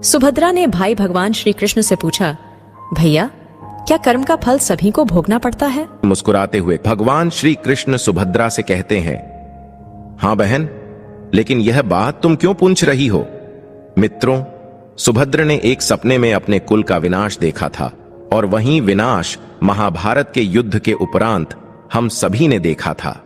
सुभद्रा ने भाई भगवान श्री कृष्ण से पूछा, भैया क्या कर्म का फल सभी को भोगना पड़ता है? मुस्कुराते हुए भगवान श्री कृष्ण सुभद्रा से कहते हैं, हाँ बहन, लेकिन यह बात तुम क्यों पूछ रही हो? मित्रों, सुभद्रा ने एक सपने में अपने कुल का विनाश देखा था और वही विनाश महाभारत के युद्ध के उपरांत हम सभी ने देखा था।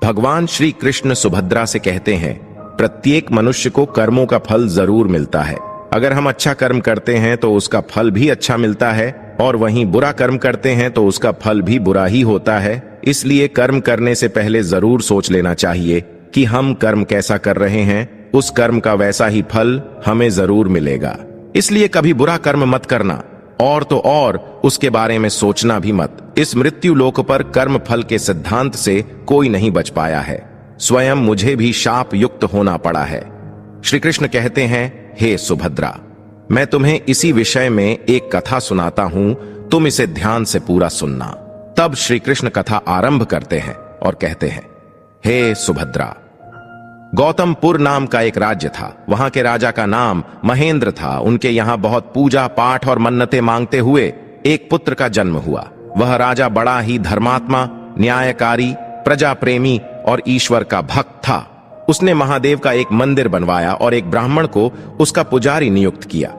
भगवान श्री कृष्ण सुभद्रा से कहते हैं, प्रत्येक मनुष्य को कर्मों का फल जरूर मिलता है। अगर हम अच्छा कर्म करते हैं तो उसका फल भी अच्छा मिलता है और वहीं बुरा कर्म करते हैं तो उसका फल भी बुरा ही होता है। इसलिए कर्म करने से पहले जरूर सोच लेना चाहिए कि हम कर्म कैसा कर रहे हैं, उस कर्म का वैसा ही फल हमें जरूर मिलेगा। इसलिए कभी बुरा कर्म मत करना और तो और उसके बारे में सोचना भी मत। इस मृत्यु लोक पर कर्म फल के सिद्धांत से कोई नहीं बच पाया है। स्वयं मुझे भी शाप युक्त होना पड़ा है। श्री कृष्ण कहते हैं, हे सुभद्रा, मैं तुम्हें इसी विषय में एक कथा सुनाता हूं, तुम इसे ध्यान से पूरा सुनना। तब श्री कृष्ण कथा आरंभ करते हैं और कहते हैं, हे सुभद्रा, गौतमपुर नाम का एक राज्य था। वहां के राजा का नाम महेंद्र था। उनके यहां बहुत पूजा पाठ और मन्नतें मांगते हुए एक पुत्र का जन्म हुआ। वह राजा बड़ा ही धर्मात्मा, न्यायकारी, प्रजा प्रेमी और ईश्वर का भक्त था। उसने महादेव का एक मंदिर बनवाया और एक ब्राह्मण को उसका पुजारी नियुक्त किया।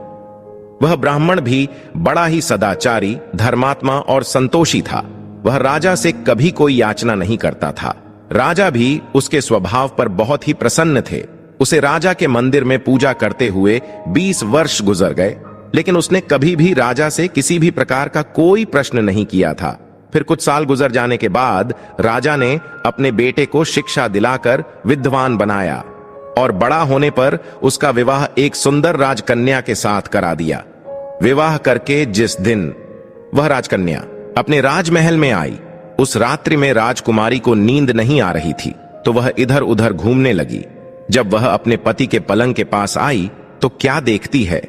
वह ब्राह्मण भी बड़ा ही सदाचारी, धर्मात्मा और संतोषी था। वह राजा से कभी कोई याचना नहीं करता था। राजा भी उसके स्वभाव पर बहुत ही प्रसन्न थे। उसे राजा के मंदिर में पूजा करते हुए 20 वर्ष गुजर गए, लेकिन उसने कभी भी राजा से किसी भी प्रकार का कोई प्रश्न नहीं किया था। फिर कुछ साल गुजर जाने के बाद राजा ने अपने बेटे को शिक्षा दिलाकर विद्वान बनाया और बड़ा होने पर उसका विवाह एक सुंदर राजकन्या के साथ करा दिया। विवाह करके जिस दिन वह राजकन्या अपने राजमहल में आई, उस रात्रि में राजकुमारी को नींद नहीं आ रही थी, तो वह इधर उधर घूमने लगी। जब वह अपने पति के पलंग के पास आई तो क्या देखती है,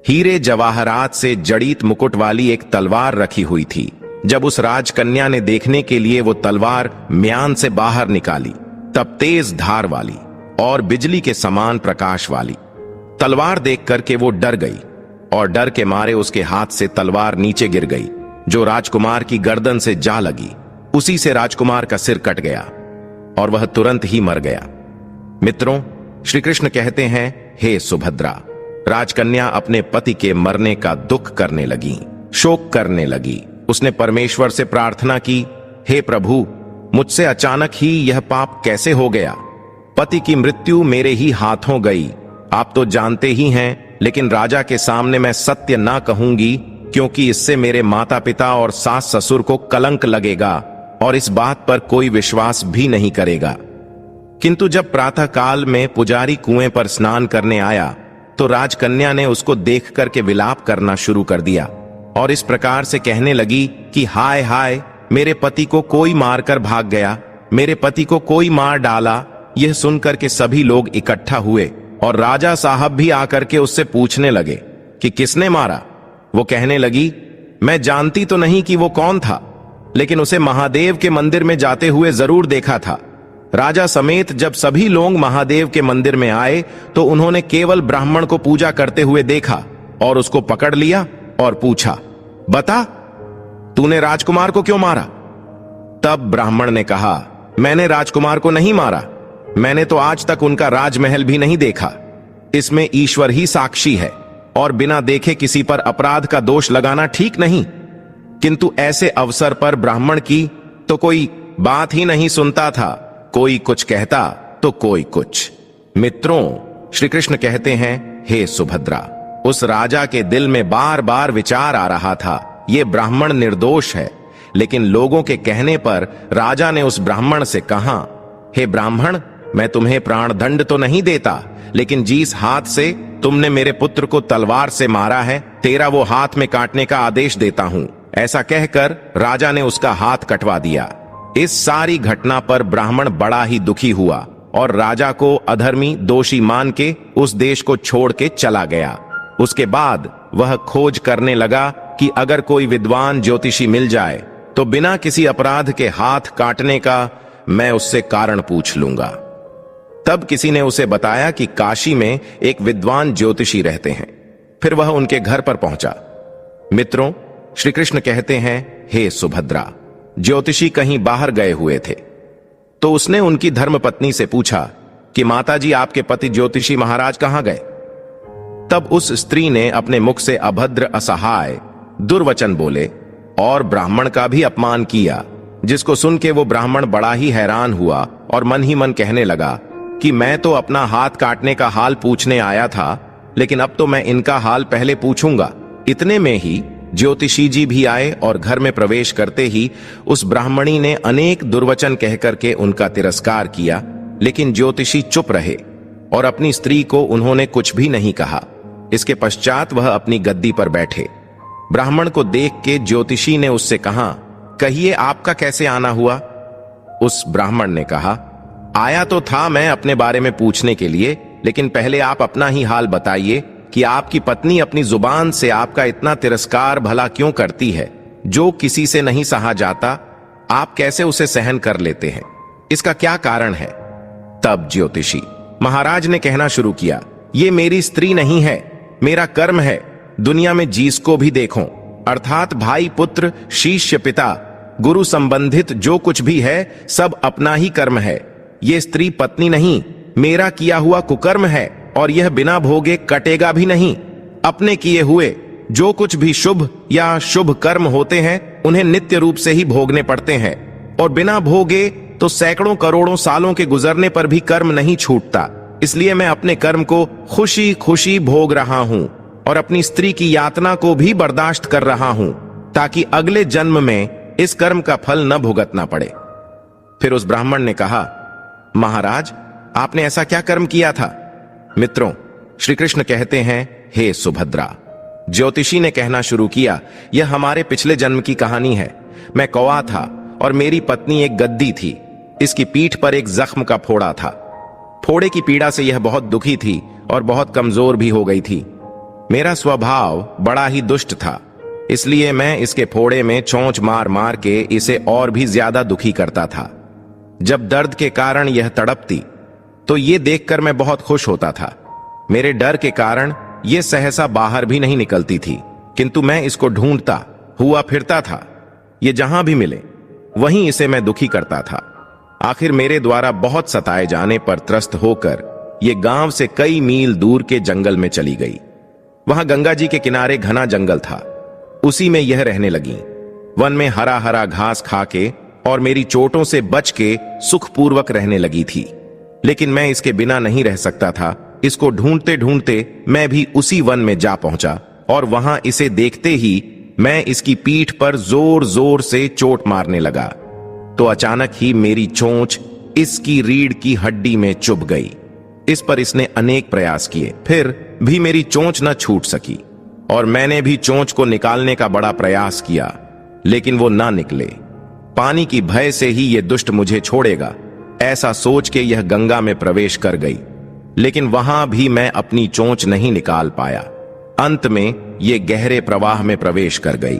हीरे जवाहरात से जड़ीत मुकुट वाली एक तलवार रखी हुई थी। जब उस राजकन्या ने देखने के लिए वो तलवार म्यान से बाहर निकाली, तब तेज धार वाली और बिजली के समान प्रकाश वाली तलवार देख करके वो डर गई और डर के मारे उसके हाथ से तलवार नीचे गिर गई, जो राजकुमार की गर्दन से जा लगी। उसी से राजकुमार का सिर कट गया और वह तुरंत ही मर गया। मित्रों, श्री कृष्ण कहते हैं, हे सुभद्रा, राजकन्या अपने पति के मरने का दुख करने लगी, शोक करने लगी। उसने परमेश्वर से प्रार्थना की, हे प्रभु, मुझसे अचानक ही यह पाप कैसे हो गया? पति की मृत्यु मेरे ही हाथों गई। आप तो जानते ही हैं, लेकिन राजा के सामने मैं सत्य ना कहूंगी, क्योंकि इससे मेरे माता पिता और सास ससुर को कलंक लगेगा और इस बात पर कोई विश्वास भी नहीं करेगा। किंतु जब प्रातः काल में पुजारी कुएं पर स्नान करने आया तो राजकन्या ने उसको देख करके विलाप करना शुरू कर दिया और इस प्रकार से कहने लगी कि हाय हाय, मेरे पति को कोई मारकर भाग गया, मेरे पति को कोई मार डाला। यह सुनकर के सभी लोग इकट्ठा हुए और राजा साहब भी आकर के उससे पूछने लगे कि किसने मारा। वो कहने लगी, मैं जानती तो नहीं कि वो कौन था, लेकिन उसे महादेव के मंदिर में जाते हुए जरूर देखा था। राजा समेत जब सभी लोग महादेव के मंदिर में आए तो उन्होंने केवल ब्राह्मण को पूजा करते हुए देखा और उसको पकड़ लिया और पूछा, बता, तूने राजकुमार को क्यों मारा? तब ब्राह्मण ने कहा, मैंने राजकुमार को नहीं मारा, मैंने तो आज तक उनका राजमहल भी नहीं देखा। इसमें ईश्वर ही साक्षी है और बिना देखे किसी पर अपराध का दोष लगाना ठीक नहीं। किंतु ऐसे अवसर पर ब्राह्मण की तो कोई बात ही नहीं सुनता था, कोई कुछ कहता तो कोई कुछ। मित्रों, श्री कृष्ण कहते हैं, हे सुभद्रा, उस राजा के दिल में बार बार विचार आ रहा था, ये ब्राह्मण निर्दोष है। लेकिन लोगों के कहने पर राजा ने उस ब्राह्मण से कहा, हे ब्राह्मण, मैं तुम्हें प्राणदंड तो नहीं देता, लेकिन जिस हाथ से तुमने मेरे पुत्र को तलवार से मारा है, तेरा वो हाथ में काटने का आदेश देता हूं। ऐसा कहकर राजा ने उसका हाथ कटवा दिया। इस सारी घटना पर ब्राह्मण बड़ा ही दुखी हुआ और राजा को अधर्मी दोषी मान के उस देश को छोड़ के चला गया। उसके बाद वह खोज करने लगा कि अगर कोई विद्वान ज्योतिषी मिल जाए तो बिना किसी अपराध के हाथ काटने का मैं उससे कारण पूछ लूंगा। तब किसी ने उसे बताया कि काशी में एक विद्वान ज्योतिषी रहते हैं। फिर वह उनके घर पर पहुंचा। मित्रों, श्री कृष्ण कहते हैं, हे सुभद्रा, ज्योतिषी कहीं बाहर गए हुए थे, तो उसने उनकी धर्मपत्नी से पूछा कि माताजी, आपके पति ज्योतिषी महाराज कहां गए? तब उस स्त्री ने अपने मुख से अभद्र, असहाय, दुर्वचन बोले और ब्राह्मण का भी अपमान किया, जिसको सुन के वो ब्राह्मण बड़ा ही हैरान हुआ और मन ही मन कहने लगा कि मैं तो अपना हाथ काटने का हाल पूछने आया था, लेकिन अब तो मैं इनका हाल पहले पूछूंगा। इतने में ही ज्योतिषी जी भी आए और घर में प्रवेश करते ही उस ब्राह्मणी ने अनेक दुर्वचन कहकर के उनका तिरस्कार किया, लेकिन ज्योतिषी चुप रहे और अपनी स्त्री को उन्होंने कुछ भी नहीं कहा। इसके पश्चात वह अपनी गद्दी पर बैठे। ब्राह्मण को देख के ज्योतिषी ने उससे कहा, कहिए आपका कैसे आना हुआ? उस ब्राह्मण ने कहा, आया तो था मैं अपने बारे में पूछने के लिए, लेकिन पहले आप अपना ही हाल बताइए कि आपकी पत्नी अपनी जुबान से आपका इतना तिरस्कार भला क्यों करती है, जो किसी से नहीं सहा जाता। आप कैसे उसे सहन कर लेते हैं? इसका क्या कारण है? तब ज्योतिषी महाराज ने कहना शुरू किया, ये मेरी स्त्री नहीं है, मेरा कर्म है। दुनिया में जिसको भी देखो, अर्थात भाई, पुत्र, शिष्य, पिता, गुरु संबंधित जो कुछ भी है, सब अपना ही कर्म है। ये स्त्री पत्नी नहीं, मेरा किया हुआ कुकर्म है और यह बिना भोगे कटेगा भी नहीं। अपने किए हुए जो कुछ भी शुभ या शुभ कर्म होते हैं, उन्हें नित्य रूप से ही भोगने पड़ते हैं, और बिना भोगे तो सैकड़ों करोड़ों सालों के गुजरने पर भी कर्म नहीं छूटता। इसलिए मैं अपने कर्म को खुशी खुशी भोग रहा हूं और अपनी स्त्री की यातना को भी बर्दाश्त कर रहा हूं, ताकि अगले जन्म में इस कर्म का फल न भुगतना पड़े। फिर उस ब्राह्मण ने कहा, महाराज, आपने ऐसा क्या कर्म किया था? मित्रों, श्री कृष्ण कहते हैं, हे सुभद्रा। ज्योतिषी ने कहना शुरू किया, यह हमारे पिछले जन्म की कहानी है। मैं कौवा था और मेरी पत्नी एक गद्दी थी। इसकी पीठ पर एक जख्म का फोड़ा था। फोड़े की पीड़ा से यह बहुत दुखी थी और बहुत कमजोर भी हो गई थी। मेरा स्वभाव बड़ा ही दुष्ट था, इसलिए मैं इसके फोड़े में चोंच मार मार के इसे और भी ज्यादा दुखी करता था। जब दर्द के कारण यह तड़पती तो ये देखकर मैं बहुत खुश होता था। मेरे डर के कारण यह सहसा बाहर भी नहीं निकलती थी, किंतु मैं इसको ढूंढता हुआ फिरता था। ये जहां भी मिले वहीं इसे मैं दुखी करता था। आखिर मेरे द्वारा बहुत सताए जाने पर त्रस्त होकर ये गांव से कई मील दूर के जंगल में चली गई। वहां गंगा जी के किनारे घना जंगल था, उसी में यह रहने लगी। वन में हरा हरा घास खा के और मेरी चोटों से बच के सुखपूर्वक रहने लगी थी। लेकिन मैं इसके बिना नहीं रह सकता था। इसको ढूंढते ढूंढते मैं भी उसी वन में जा पहुंचा और वहां इसे देखते ही मैं इसकी पीठ पर जोर जोर से चोट मारने लगा, तो अचानक ही मेरी चोंच इसकी रीढ़ की हड्डी में चुभ गई। इस पर इसने अनेक प्रयास किए, फिर भी मेरी चोंच न छूट सकी और मैंने भी चोंच को निकालने का बड़ा प्रयास किया, लेकिन वो ना निकले। पानी की भय से ही ये दुष्ट मुझे छोड़ेगा, ऐसा सोच के यह गंगा में प्रवेश कर गई, लेकिन वहां भी मैं अपनी चोंच नहीं निकाल पाया। अंत में ये गहरे प्रवाह में प्रवेश कर गई।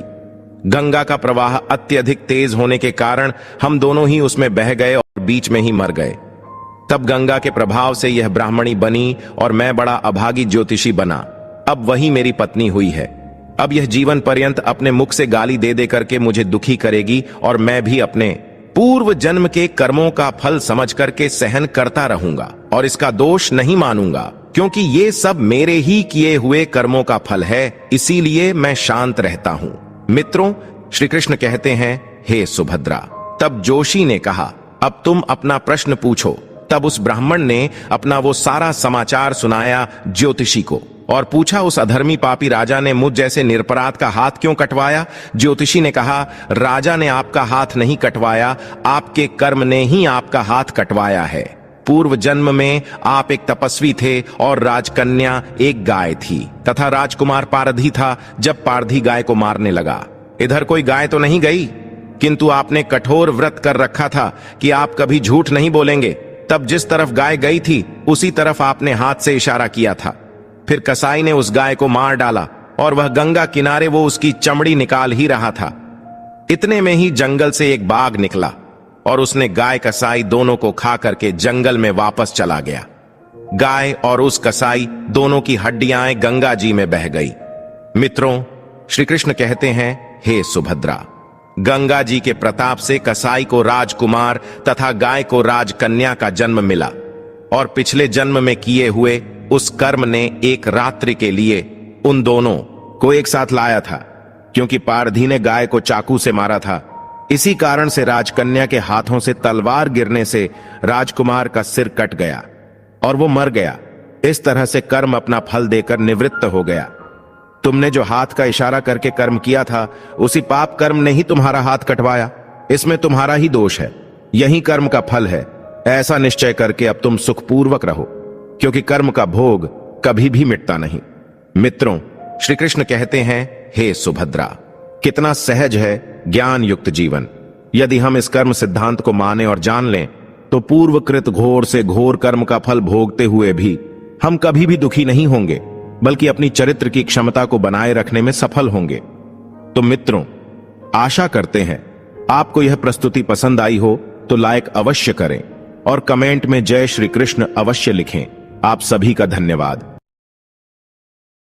गंगा का प्रवाह अत्यधिक तेज होने के कारण हम दोनों ही उसमें बह गए और बीच में ही मर गए। तब गंगा के प्रभाव से यह ब्राह्मणी बनी और मैं बड़ा अभागी ज्योतिषी बना। अब वही मेरी पत्नी हुई है। अब यह जीवन पर्यंत अपने मुख से गाली दे दे करके मुझे दुखी करेगी और मैं भी अपने पूर्व जन्म के कर्मों का फल समझ करके सहन करता रहूंगा और इसका दोष नहीं मानूंगा, क्योंकि ये सब मेरे ही किए हुए कर्मों का फल है। इसीलिए मैं शांत रहता हूं। मित्रों, श्री कृष्ण कहते हैं, हे सुभद्रा। तब जोशी ने कहा, अब तुम अपना प्रश्न पूछो। तब उस ब्राह्मण ने अपना वो सारा समाचार सुनाया ज्योतिषी को और पूछा, उस अधर्मी पापी राजा ने मुझ जैसे निरपराध का हाथ क्यों कटवाया? ज्योतिषी ने कहा, राजा ने आपका हाथ नहीं कटवाया, आपके कर्म ने ही आपका हाथ कटवाया है। पूर्व जन्म में आप एक तपस्वी थे और राजकन्या एक गाय थी तथा राजकुमार पारधी था जब पारधी गाय को मारने लगा। इधर कोई गाय तो नहीं गई, किंतु आपने कठोर व्रत कर रखा था कि आप कभी झूठ नहीं बोलेंगे। तब जिस तरफ गाय गई थी उसी तरफ आपने हाथ से इशारा किया था। फिर कसाई ने उस गाय को मार डाला और वह गंगा किनारे वो उसकी चमड़ी निकाल ही रहा था। इतने में ही जंगल से एक बाघ निकला और उसने गाय कसाई दोनों को खा करके जंगल में वापस चला गया। गाय और उस कसाई दोनों की हड्डियां गंगा जी में बह गई। मित्रों, श्री कृष्ण कहते हैं, हे सुभद्रा, गंगा जी के प्रताप से कसाई को राजकुमार तथा गाय को राजकन्या का जन्म मिला और पिछले जन्म में किए हुए उस कर्म ने एक रात्रि के लिए उन दोनों को एक साथ लाया था। क्योंकि पारधी ने गाय को चाकू से मारा था, इसी कारण से राजकन्या के हाथों से तलवार गिरने से राजकुमार का सिर कट गया और वो मर गया। इस तरह से कर्म अपना फल देकर निवृत्त हो गया। तुमने जो हाथ का इशारा करके कर्म किया था, उसी पाप कर्म ने ही तुम्हारा हाथ कटवाया। इसमें तुम्हारा ही दोष है, यही कर्म का फल है। ऐसा निश्चय करके अब तुम सुखपूर्वक रहो, क्योंकि कर्म का भोग कभी भी मिटता नहीं। मित्रों, श्री कृष्ण कहते हैं, हे सुभद्रा, कितना सहज है ज्ञान युक्त जीवन। यदि हम इस कर्म सिद्धांत को माने और जान लें, तो पूर्वकृत घोर से घोर कर्म का फल भोगते हुए भी हम कभी भी दुखी नहीं होंगे, बल्कि अपनी चरित्र की क्षमता को बनाए रखने में सफल होंगे। तो मित्रों, आशा करते हैं आपको यह प्रस्तुति पसंद आई हो तो लाइक अवश्य करें और कमेंट में जय श्री कृष्ण अवश्य लिखें। आप सभी का धन्यवाद।